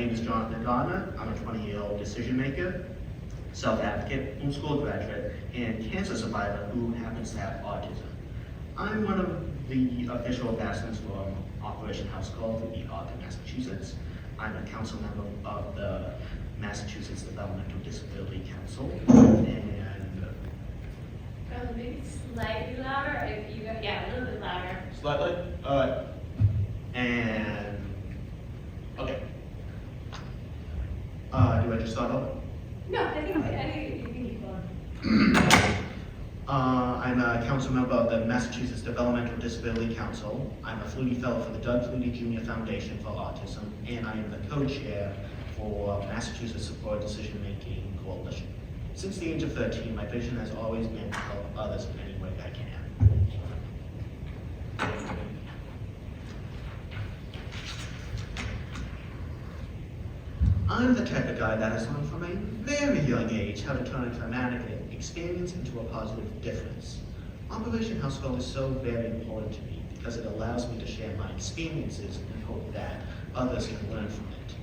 name is Jonathan Gardner. I'm a 20-year-old decision maker, self-advocate, homeschool graduate, and cancer survivor who happens to have autism. I'm one of the official ambassadors for Operation House Call for Arthur, Massachusetts. I'm a council member of the Massachusetts Developmental Disability Council, and maybe slightly louder. If you go, yeah, a little bit louder. Slightly? Alright. And okay. Do I just start over? No, I think you can keep going. I'm a council member of the Massachusetts Developmental Disability Council. I'm a Flutie Fellow for the Doug Flutie Jr. Foundation for Autism, and I am the co-chair for Massachusetts Support Decision Making Coalition. Since the age of 13, my vision has always been to help others in any way I can. I'm the type of guy that has learned from a very young age how to turn a traumatic experience into a positive difference. Operation House Call is so very important to me because it allows me to share my experiences and hope that others can learn from it.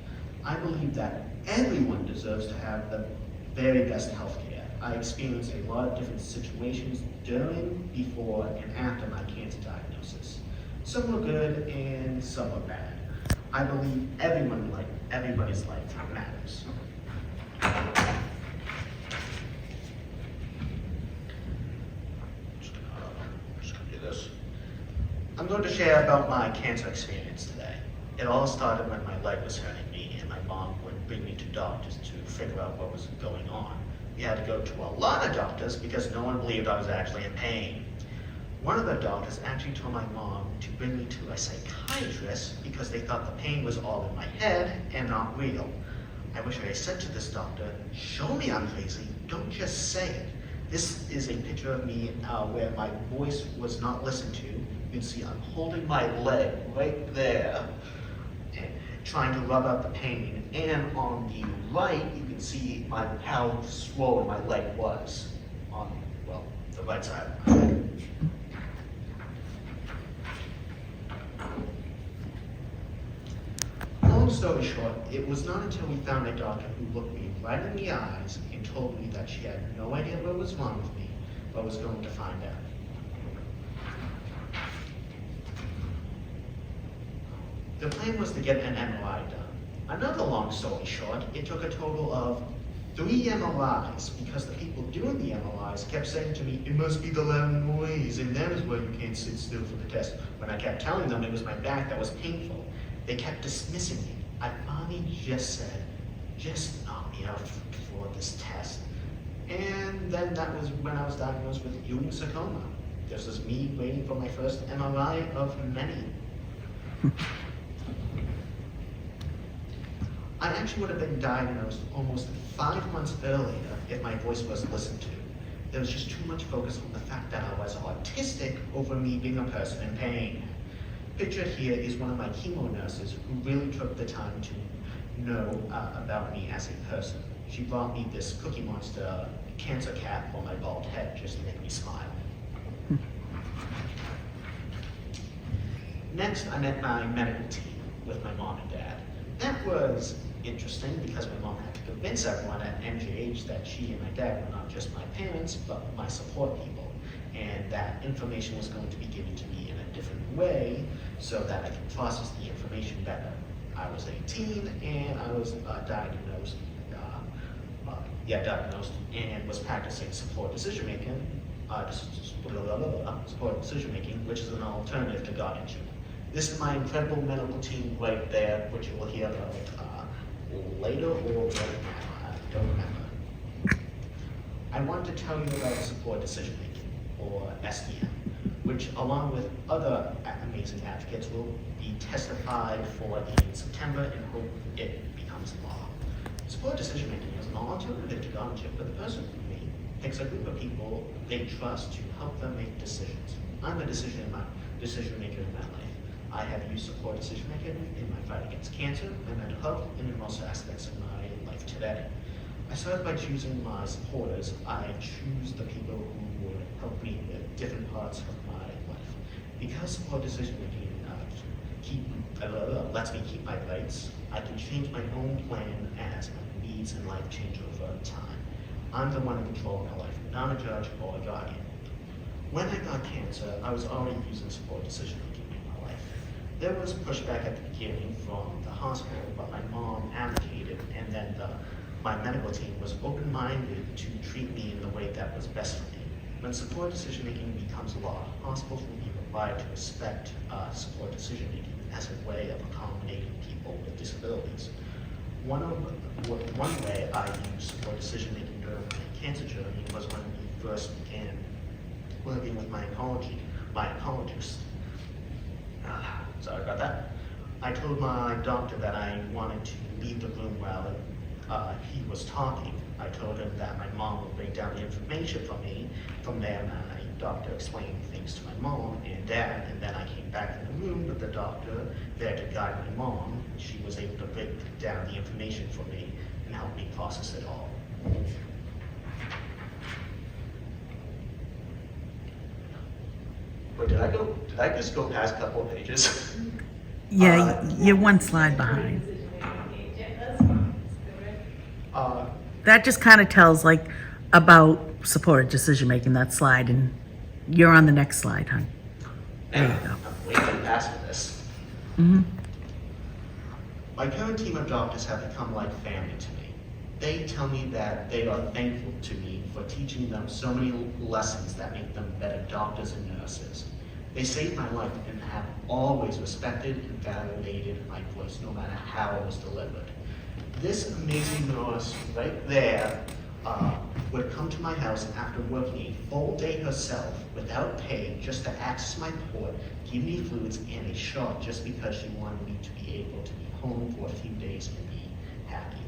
I believe that everyone deserves to have the very best health care. I experienced a lot of different situations during, before, and after my cancer diagnosis. Some were good and some were bad. I believe everybody's life matters. Just gonna do this. I'm going to share about my cancer experience today. It all started when my leg was hurting me and my mom would bring me to doctors to figure out what was going on. We had to go to a lot of doctors because no one believed I was actually in pain. One of the doctors actually told my mom to bring me to a psychiatrist because they thought the pain was all in my head and not real. I wish I had said to this doctor, show me I'm crazy, don't just say it. This is a picture of me where my voice was not listened to. You can see I'm holding my leg right there, trying to rub out the pain. And on the right, you can see how swollen my leg was on, well, the right side of my leg. Long story short, it was not until we found a doctor who looked me right in the eyes and told me that she had no idea what was wrong with me, but was going to find out. The plan was to get an MRI done. Another long story short, it took a total of 3 MRIs because the people doing the MRIs kept saying to me, it must be the loud noise, and that is why you can't sit still for the test. When I kept telling them it was my back that was painful, they kept dismissing me. I finally just said, just knock me out for this test. And then that was when I was diagnosed with Ewing sarcoma. This was me waiting for my first MRI of many. I actually would have been diagnosed almost 5 months earlier if my voice was listened to. There was just too much focus on the fact that I was autistic over me being a person in pain. Pictured here is one of my chemo nurses who really took the time to know about me as a person. She brought me this Cookie Monster cancer cap for my bald head just to make me smile. Next, I met my medical team with my mom and dad. That was interesting because my mom had to convince everyone at MGH that she and my dad were not just my parents, but my support people, and that information was going to be given to me in a different way so that I could process the information better. I was 18 and I was diagnosed and was practicing support decision making, which is an alternative to guardianship. This is my incredible medical team right there, which you will hear about later or right now, I don't remember. I want to tell you about support decision making, or SDM, which along with other amazing advocates will be testified for in September and hope it becomes law. Support decision making is an alternative to guardianship, but the person picks a group of people they trust to help them make decisions. I'm a decision maker in my life. I have used support decision making in my fight against cancer, my mental health, and in most aspects of my life today. I started by choosing my supporters. I choose the people who would help me with different parts of my life. Because support decision making lets me keep my rights. I can change my own plan as my needs and life change over time. I'm the one in control of my life, not a judge or a guardian. When I got cancer, I was already using support decision-making in my life. There was pushback at the beginning from the hospital, but my mom advocated, and then my medical team was open-minded to treat me in the way that was best for me. When support decision-making becomes law, hospitals will be required to respect support decision-making as a way of accommodating people with disabilities. One way I used support decision-making during my cancer journey was when we first began working with my oncologist. Sorry about that. I told my doctor that I wanted to leave the room while he was talking. I told him that my mom would break down the information for me. From there, my doctor explained things to my mom and dad, and then I came back in the room with the doctor there to guide my mom. She was able to break down the information for me and help me process it all. Wait, did I just go past a couple of pages? Yeah, you're one slide behind. That just kind of tells like about supported decision making, that slide, and you're on the next slide, hon. There you go. I'm way past this. Mm-hmm. My current team of doctors have become like family to me. They tell me that they are thankful to me for teaching them so many lessons that make them better doctors and nurses. They saved my life and have always respected and validated my voice, no matter how it was delivered. This amazing nurse right there would come to my house after working a full day herself without pay just to access my port, give me fluids and a shot just because she wanted me to be able to be home for a few days and be happy.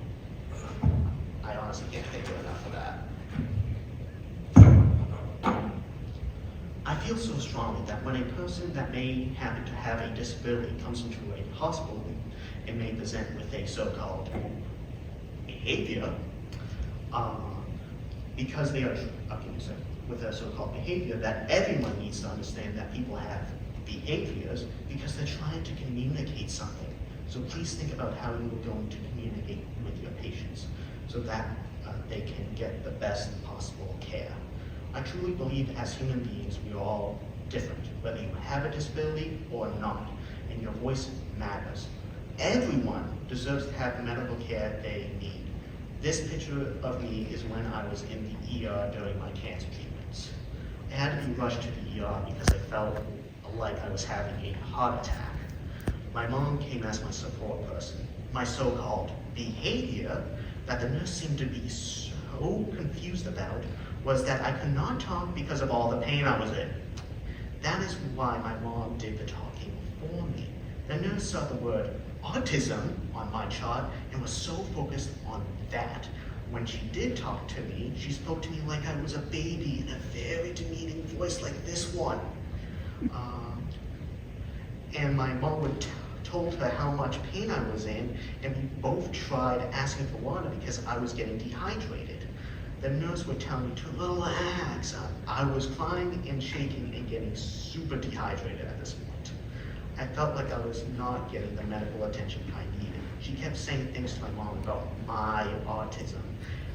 I honestly can't thank her enough for that. I feel so strongly that when a person that may happen to have a disability comes into a hospital and may present with a so-called behavior, because they are with a so-called behavior, that everyone needs to understand that people have behaviors because they're trying to communicate something. So please think about how you are going to communicate with your patients so that they can get the best possible care. I truly believe as human beings, we are all different, whether you have a disability or not, and your voice matters. Everyone deserves to have the medical care they need. This picture of me is when I was in the ER during my cancer treatments. I had to be rushed to the ER because I felt like I was having a heart attack. My mom came as my support person. My so-called behavior that the nurse seemed to be so confused about was that I could not talk because of all the pain I was in. That is why my mom did the talking for me. The nurse saw the word autism on my chart and was so focused on that. When she did talk to me, she spoke to me like I was a baby in a very demeaning voice like this one. And my mom would told her how much pain I was in, and we both tried asking for water because I was getting dehydrated. The nurse would tell me to relax. I was crying and shaking and getting super dehydrated at this point. I felt like I was not getting the medical attention I needed. She kept saying things to my mom about my autism.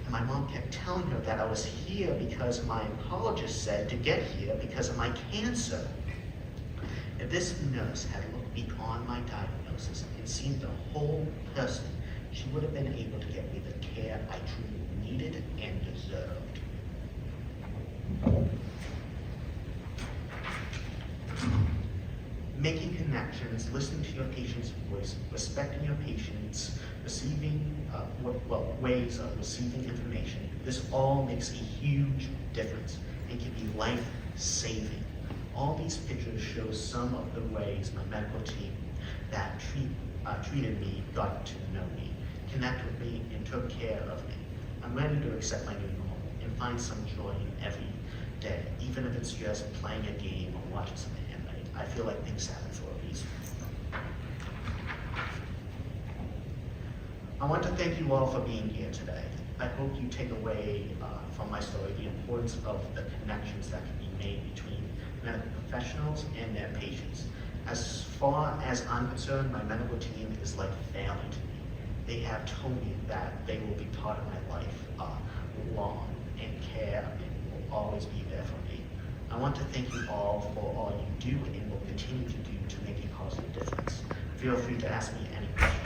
And my mom kept telling her that I was here because my oncologist said to get here because of my cancer. If this nurse had looked beyond my diagnosis and seen the whole person, she would have been able to get me the care I truly needed and deserved. Making connections, listening to your patient's voice, respecting your patients, receiving ways of receiving information. This all makes a huge difference and can be life-saving. All these pictures show some of the ways my medical team that treated me got to know me, connect with me, and took care of me. I'm ready to accept my new normal and find some joy in every day, even if it's just playing a game or watching something. I feel like things happen for a reason. I want to thank you all for being here today. I hope you take away from my story the importance of the connections that can be made between medical professionals and their patients. As far as I'm concerned, my medical team is like family to me. They have told me that they will be part of my life long and care and will always be there for me. I want to thank you all for all you do and will continue to do to make a positive difference. Feel free to ask me any questions.